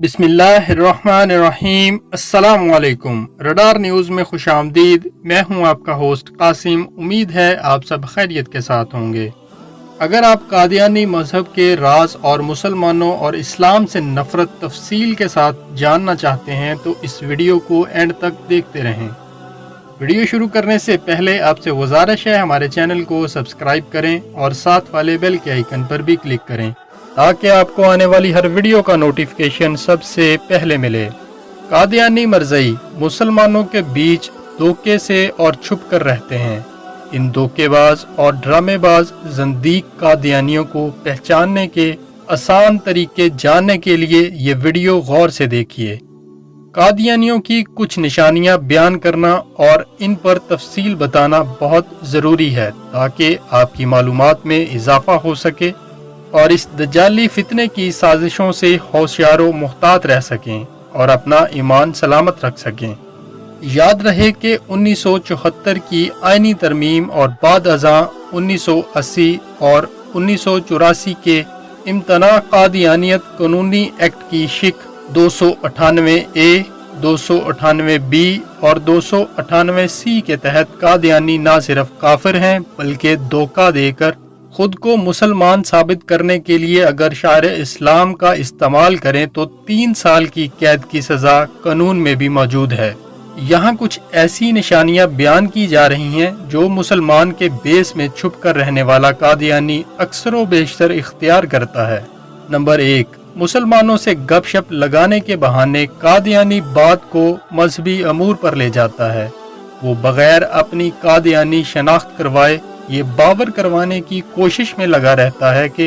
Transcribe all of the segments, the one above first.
बिस्मिल्लाहिर्रहमानिर्रहीम। अस्सलाम वालेकुम। रडार न्यूज़ में खुश आमदीद। मैं हूं आपका होस्ट कासिम। उम्मीद है आप सब खैरियत के साथ होंगे। अगर आप कादियानी मज़हब के राज और मुसलमानों और इस्लाम से नफ़रत तफसील के साथ जानना चाहते हैं तो इस वीडियो को एंड तक देखते रहें। वीडियो शुरू करने से पहले आपसे गुजारिश है हमारे चैनल को सब्सक्राइब करें और साथ वाले बेल के आइकन पर भी क्लिक करें ताकि आपको आने वाली हर वीडियो का नोटिफिकेशन सबसे पहले मिले। कादियानी मरज़ई मुसलमानों के बीच धोखे से और छुप कर रहते हैं। इन धोखेबाज और ड्रामेबाज ज़ंदीक कादियानियों को पहचानने के आसान तरीके जानने के लिए ये वीडियो गौर से देखिए। कादियानियों की कुछ निशानियां बयान करना और इन पर तफसील बताना बहुत ज़रूरी है ताकि आपकी मालूमात में इजाफा हो सके और इस दज्जाली फितने की साजिशों से होशियारों मुहतात रह सकें और अपना ईमान सलामत रख सकें। याद रहे कि 1974 की आईनी तरमीम और बाद अज़ां 1980 और 1984 के इम्तना कादियानियत कानूनी एक्ट की शिक 298A, 298B और 298C के तहत कादियानी न सिर्फ काफिर हैं बल्कि धोखा देकर खुद को मुसलमान साबित करने के लिए अगर शायर इस्लाम का इस्तेमाल करें तो 3 साल की कैद की सज़ा कानून में भी मौजूद है। यहाँ कुछ ऐसी निशानियाँ बयान की जा रही हैं जो मुसलमान के बेस में छुप कर रहने वाला कादियानी अक्सर व बेशतर इख्तियार करता है। नंबर 1, मुसलमानों से गपशप लगाने के बहाने कादियानी बात को मजहबी अमूर पर ले जाता है। वो बगैर अपनी कादियानी शनाख्त करवाए ये बावर करवाने की कोशिश में लगा रहता है कि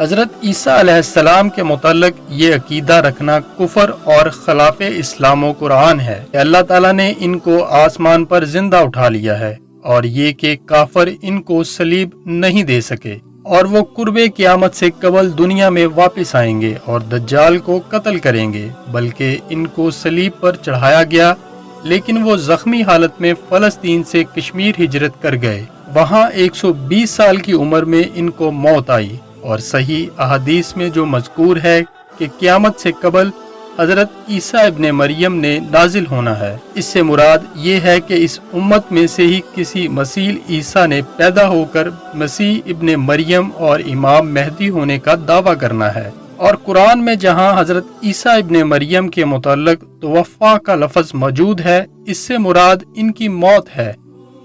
हज़रत ईसा अलैहिस्सलाम के मुताल्लिक़ ये अकीदा रखना कुफर और खिलाफ़े इस्लाम कुरान है कि अल्लाह ताला ने इनको आसमान पर जिंदा उठा लिया है और ये कि काफिर इनको सलीब नहीं दे सके और वो कुर्बे क़यामत से कबल दुनिया में वापस आएंगे और दज्जाल को कत्ल करेंगे, बल्कि इनको सलीब पर चढ़ाया गया लेकिन वो जख्मी हालत में फ़लस्तीन से कश्मीर हिजरत कर गए। वहाँ 120 साल की उम्र में इनको मौत आई और सही अहादीस में जो मज़कूर है कि क़यामत से कबल हज़रत ईसा इब्ने मरियम ने नाजिल होना है। इससे मुराद ये है कि इस उम्मत में से ही किसी माथील-इक़िसा ने पैदा होकर मसीह इब्ने मरियम और इमाम महदी होने का दावा करना है। और कुरान में जहाँ हज़रत ईसा इब्ने मरियम के मुताल्लिक़ तवफ़्फ़ा का लफ्ज़ मौजूद है, इससे मुराद इनकी मौत है।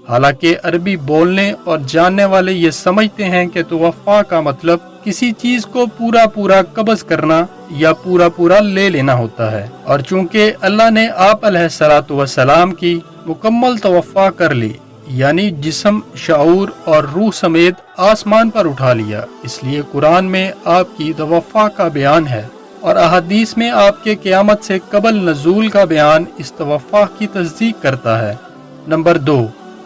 हालांकि अरबी बोलने और जानने वाले ये समझते हैं कि तवफ़्फ़ा का मतलब किसी चीज को पूरा पूरा कब्ज़ करना या पूरा पूरा ले लेना होता है। और चूंकि अल्लाह ने आप अलैहिस्सलातु वस्सलाम की मुकम्मल तवफ़्फ़ा कर ली, यानी जिस्म, शऊर और रूह समेत आसमान पर उठा लिया, इसलिए कुरान में आपकी तवफ़्फ़ा का बयान है और अहादीस में आपके क़यामत से कबल नज़ूल का बयान इस तवफ़्फ़ा की तस्दीक करता है। नंबर 2,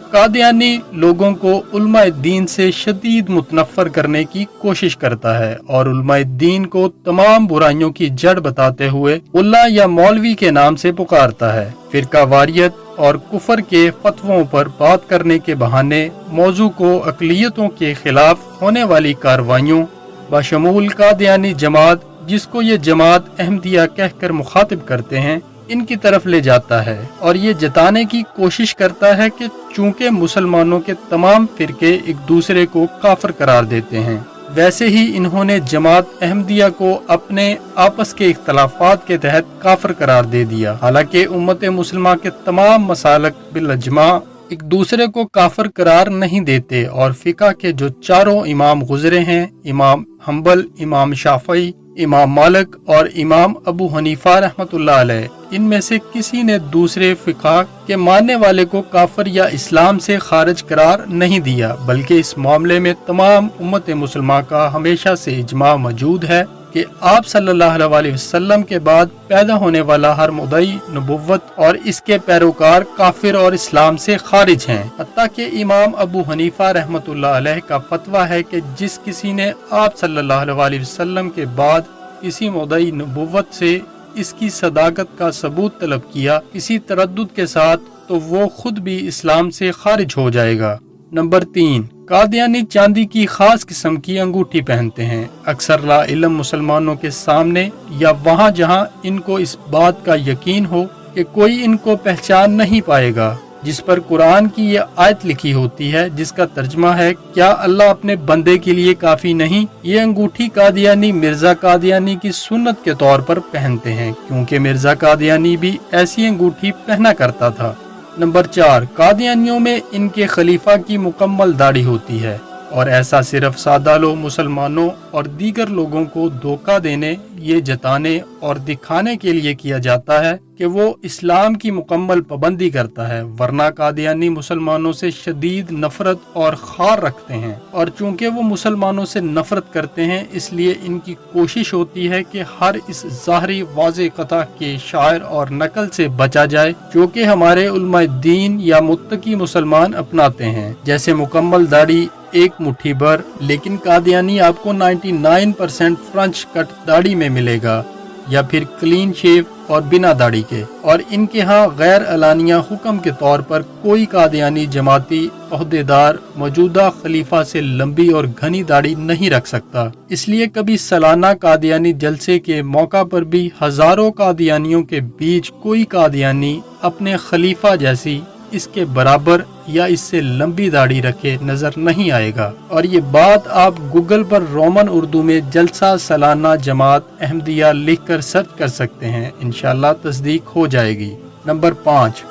कादियानी लोगों को उलमाए दीन से शदीद मुतनफ़र करने की कोशिश करता है और उलमाए दीन को तमाम बुराइयों की जड़ बताते हुए उल्ला या मौलवी के नाम से पुकारता है। फ़िरका वारियत और कुफर के फतवों पर बात करने के बहाने मौजू को अक़लियतों के खिलाफ होने वाली कार्रवाइयों बशमूल कादियानी जमात, जिसको ये जमात अहमदिया कहकर मुखातिब करते हैं, इनकी तरफ ले जाता है और ये जताने की कोशिश करता है कि चूंकि मुसलमानों के तमाम फिरके एक दूसरे को काफिर करार देते हैं, वैसे ही इन्होंने जमात अहमदिया को अपने आपस के इख्तलाफात के तहत काफिर करार दे दिया। हालांकि उम्मत मुस्लिमा के तमाम मसालक बिलअजमा एक दूसरे को काफिर करार नहीं देते और फिका के जो चारों इमाम गुजरे हैं, इमाम हम्बल, इमाम शाफई, इमाम मालिक और इमाम अबू हनीफा रहमतुल्लाह अलैह, इनमें से किसी ने दूसरे फिका के मानने वाले को काफिर या इस्लाम से खारिज करार नहीं दिया, बल्कि इस मामले में तमाम उम्मत मुसलमान का हमेशा से इजमा मौजूद है कि आप सल्लल्लाहु अलैहि वसल्लम के बाद पैदा होने वाला हर मुद्दई नबुव्वत और इसके पैरोकार काफिर और इस्लाम से खारिज हैं। हत्ता कि इमाम अबू हनीफा रहमतुल्लाह अलैह का फतवा है कि जिस किसी ने आप सल्लल्लाहु अलैहि वसल्लम के बाद किसी मुद्दई नबुव्वत से इसकी सदाकत का सबूत तलब किया किसी तरद्दुद के साथ, तो वो खुद भी इस्लाम से खारिज हो जाएगा। नंबर 3, कादियानी चांदी की खास किस्म की अंगूठी पहनते हैं, अक्सर ला इल्म मुसलमानों के सामने या वहाँ जहाँ इनको इस बात का यकीन हो कि कोई इनको पहचान नहीं पाएगा, जिस पर कुरान की ये आयत लिखी होती है जिसका तर्जमा है, क्या अल्लाह अपने बंदे के लिए काफी नहीं। ये अंगूठी कादियानी मिर्जा कादियानी की सुन्नत के तौर पर पहनते हैं, क्योंकि मिर्जा कादियानी भी ऐसी अंगूठी पहना करता था। नंबर 4, कादियानियों में इनके खलीफा की मुकम्मल दाढ़ी होती है और ऐसा सिर्फ सादा लोग मुसलमानों और दीगर लोगों को धोखा देने, ये जताने और दिखाने के लिए किया जाता है कि वो इस्लाम की मुकम्मल पाबंदी करता है, वरना कादियानी मुसलमानों से शदीद नफरत और खार रखते हैं, और चूंकि वो मुसलमानों से नफरत करते हैं इसलिए इनकी कोशिश होती है कि हर इस ज़ाहरी वाज़े कथा के शायर और नकल से बचा जाए जो कि हमारे उलमाए दीन या मुत्तकी मुसलमान अपनाते हैं, जैसे मुकम्मल दाढ़ी, एक मुट्ठी भर। लेकिन कादियानी आपको 99% फ्रेंच कट दाढ़ी में मिलेगा या फिर क्लीन शेव और बिना दाढ़ी के, और इनके यहाँ गैर अलानिया हुक्म के तौर पर कोई कादियानी जमाती ओहदेदार मौजूदा खलीफा से लंबी और घनी दाढ़ी नहीं रख सकता। इसलिए कभी सालाना कादियानी जलसे के मौका पर भी हजारों कादियानियों के बीच कोई कादियानी अपने खलीफा जैसी इसके बराबर या इससे लंबी दाढ़ी रखे नजर नहीं आएगा। और ये बात आप गूगल पर रोमन उर्दू में जलसा सालाना जमात अहमदिया लिखकर सर्च कर सकते हैं, इंशाल्लाह तस्दीक हो जाएगी। नंबर 5,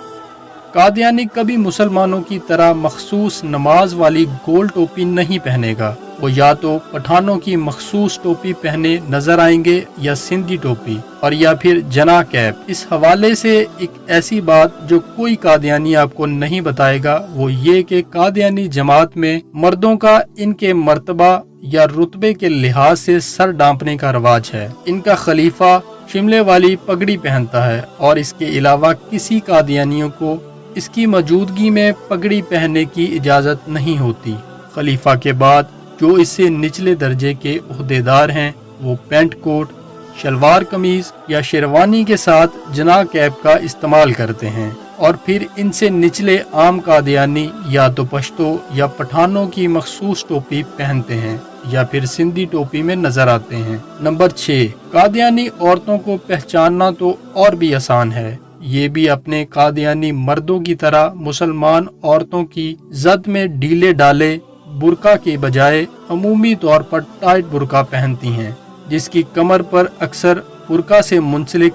कादियानी कभी मुसलमानों की तरह मखसूस नमाज वाली गोल टोपी नहीं पहनेगा। वो या तो पठानों की मखसूस टोपी पहने नजर आएंगे या सिंधी टोपी, और या फिर जना कैप। इस हवाले से एक ऐसी बात जो कोई कादियानी आपको नहीं बताएगा वो ये कि कादियानी जमात में मर्दों का इनके मर्तबा या रुतबे के लिहाज से सर डांपने का रवाज है। इनका खलीफा शिमले वाली पगड़ी पहनता है और इसके अलावा किसी कादियानियों को इसकी मौजूदगी में पगड़ी पहनने की इजाज़त नहीं होती। खलीफा के बाद जो इससे निचले दर्जे के ओहदेदार हैं वो पेंट कोट, शलवार कमीज या शेरवानी के साथ जना कैप का इस्तेमाल करते हैं, और फिर इनसे निचले आम कादियानी या तो पश्तो या पठानों की मखसूस टोपी पहनते हैं या फिर सिंधी टोपी में नजर आते हैं। नंबर 6, कादियानी औरतों को पहचानना तो और भी आसान है। ये भी अपने कादियानी मर्दों की तरह मुसलमान औरतों की जद में ढीले डाले बुरका के बजाय अमूमी तौर पर टाइट बुरका पहनती हैं, जिसकी कमर पर अक्सर बुरका से मुंसलिक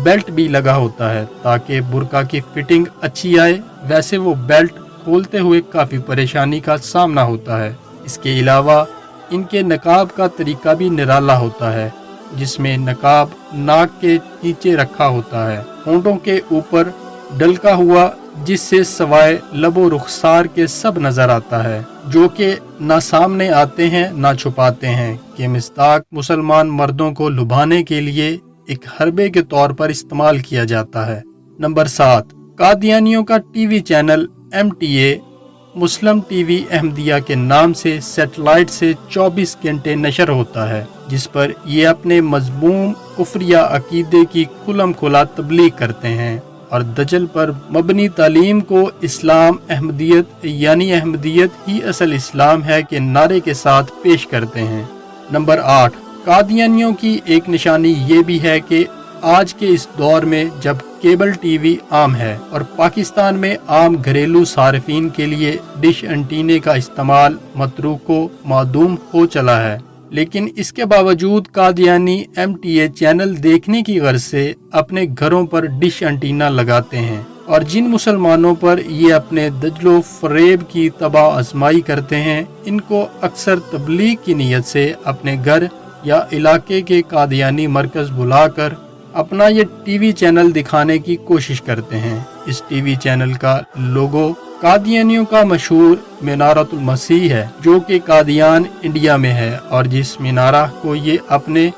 बेल्ट भी लगा होता है ताकि बुरका की फिटिंग अच्छी आए। वैसे वो बेल्ट खोलते हुए काफ़ी परेशानी का सामना होता है। इसके अलावा इनके नकाब का तरीका भी निराला होता है, जिसमें नकाब नाक के नीचे रखा होता है, होंठों के ऊपर डलका हुआ, जिससे सवाए लबो रुखसार के सब नजर आता है, जो कि ना सामने आते हैं ना छुपाते हैं, कि मिस्ताक मुसलमान मर्दों को लुभाने के लिए एक हरबे के तौर पर इस्तेमाल किया जाता है। नंबर 7, कादियानियों का टीवी चैनल MTA मुस्लिम टीवी अहमदिया के नाम से सैटेलाइट से 24 घंटे नशर होता है, जिस पर ये अपने मजमूम कुफरिया अकीदे की खुलम खुला तबलीग करते हैं और दजल पर मबनी तालीम को इस्लाम अहमदियत यानी अहमदियत ही असल इस्लाम है के नारे के साथ पेश करते हैं। नंबर 8, कादियानियों की एक निशानी ये भी है कि आज के इस दौर में जब केबल टीवी आम है और पाकिस्तान में आम घरेलू सार्फिन के लिए डिश एंटीने का इस्तेमाल मतरूको मादूम हो चला है, लेकिन इसके बावजूद कादियानी MTA चैनल देखने की गर्ज से अपने घरों पर डिश एंटीना लगाते हैं, और जिन मुसलमानों पर ये अपने दजलो फरेब की तबाह आजमाई करते हैं, इनको अक्सर तबलीग की नीयत से अपने घर या इलाके के कादियानी मरकज बुलाकर अपना ये टीवी चैनल दिखाने की कोशिश करते हैं। इस टीवी चैनल का लोगो कादियानियों का मशहूर मीनारतुल मसीह है, जो कि कादियान इंडिया में है, और जिस मीनारा को ये अपने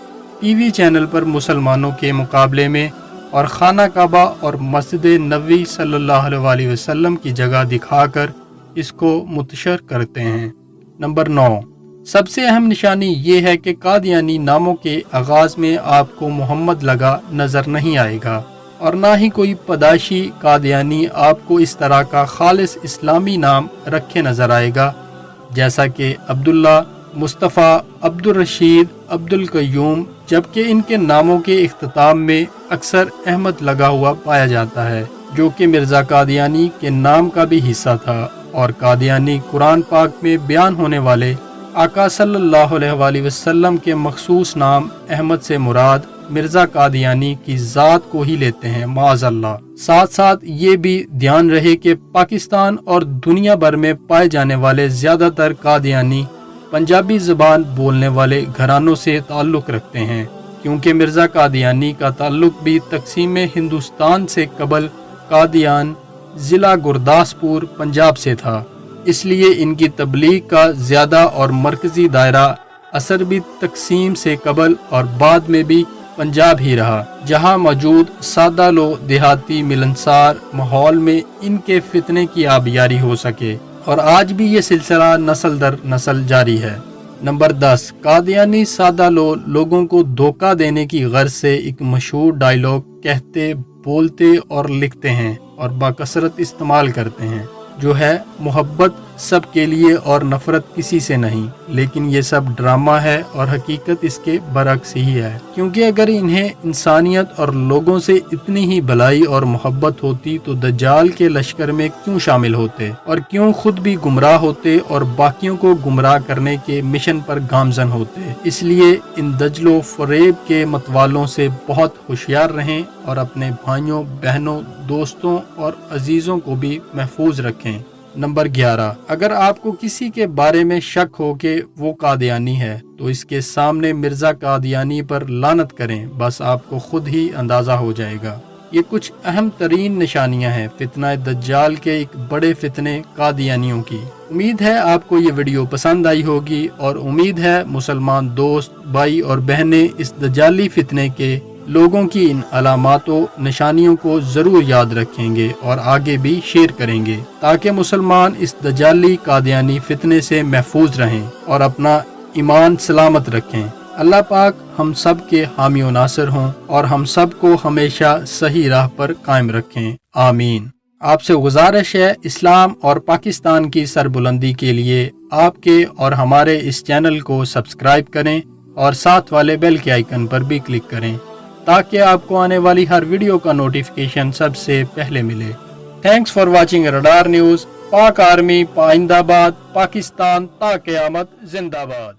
टीवी चैनल पर मुसलमानों के मुकाबले में और खाना काबा और मस्जिद नबी सल्लल्लाहु अलैहि वसल्लम की जगह दिखाकर इसको मुतशर करते हैं। नंबर 9, सबसे अहम निशानी ये है कि कादियानी नामों के आगाज में आपको मोहम्मद लगा नजर नहीं आएगा। और ना ही कोई पदाशी कादियानी आपको इस तरह का खालिस इस्लामी नाम रखे नजर आएगा, जैसा कि अब्दुल्ला, मुस्तफ़ा, अब्दुल रशीद, अब्दुल कय्यूम, जबकि इनके नामों के इख्तिताम में अक्सर अहमद लगा हुआ पाया जाता है, जो कि मिर्ज़ा कादियानी के नाम का भी हिस्सा था। और कादियानी कुरान पाक में बयान होने वाले आका सल्लल्लाहु अलैहि वसल्लम के मखसूस नाम अहमद से मुराद मिर्ज़ा कादियानी की ज़ात को ही लेते हैं, माअज़ल्लाह। साथ साथ ये भी ध्यान रहे कि पाकिस्तान और दुनिया भर में पाए जाने वाले ज़्यादातर कादियानी पंजाबी ज़बान बोलने वाले घरानों से ताल्लुक़ रखते हैं, क्योंकि मिर्ज़ा कादियानी का ताल्लुक़ भी तक़सीम हिंदुस्तान से कबल कादियान ज़िला गुरदासपुर पंजाब से था। इसलिए इनकी तबलीग का ज़्यादा और मरकज़ी दायरा असर भी तक़सीम से कबल और बाद में भी पंजाब ही रहा, जहां मौजूद सादा लो देहाती मिलनसार माहौल में इनके फितने की आबियारी हो सके। और आज भी ये सिलसिला नस्ल दर नस्ल जारी है। नंबर 10, कादियानी सादा लोगों को धोखा देने की गर्ज से एक मशहूर डायलॉग कहते, बोलते और लिखते हैं और बाकसरत इस्तेमाल करते हैं, जो है मोहब्बत सब के लिए और नफरत किसी से नहीं। लेकिन ये सब ड्रामा है और हकीकत इसके बरक्स ही है, क्योंकि अगर इन्हें इंसानियत और लोगों से इतनी ही भलाई और मोहब्बत होती तो दज्जाल के लश्कर में क्यों शामिल होते और क्यों खुद भी गुमराह होते और बाकियों को गुमराह करने के मिशन पर गामजन होते। इसलिए इन दजलो फरेब के मतवालों से बहुत होशियार रहें और अपने भाइयों, बहनों, दोस्तों और अजीजों को भी महफूज रखें। नंबर 11, अगर आपको किसी के बारे में शक हो कि वो कादियानी है तो इसके सामने मिर्ज़ा कादियानी पर लानत करें, बस आपको खुद ही अंदाज़ा हो जाएगा। ये कुछ अहम तरीन निशानियां हैं फितना दज्जाल के एक बड़े फितने कादियानियों की। उम्मीद है आपको ये वीडियो पसंद आई होगी और उम्मीद है मुसलमान दोस्त, भाई और बहनें इस दज्जाली फितने के लोगों की इन अलामातों, निशानियों को जरूर याद रखेंगे और आगे भी शेयर करेंगे, ताकि मुसलमान इस दज्जाली कादियानी फितने से महफूज रहें और अपना ईमान सलामत रखें। अल्लाह पाक हम सब के हामी और नासिर हों और हम सब को हमेशा सही राह पर कायम रखें, आमीन। आपसे गुजारिश है, इस्लाम और पाकिस्तान की सरबुलंदी के लिए आपके और हमारे इस चैनल को सब्सक्राइब करें और साथ वाले बेल के आइकन पर भी क्लिक करें, ताकि आपको आने वाली हर वीडियो का नोटिफिकेशन सबसे पहले मिले। Thanks for watching radar news. पाक आर्मी पाइंदाबाद, पाकिस्तान ता क़यामत जिंदाबाद।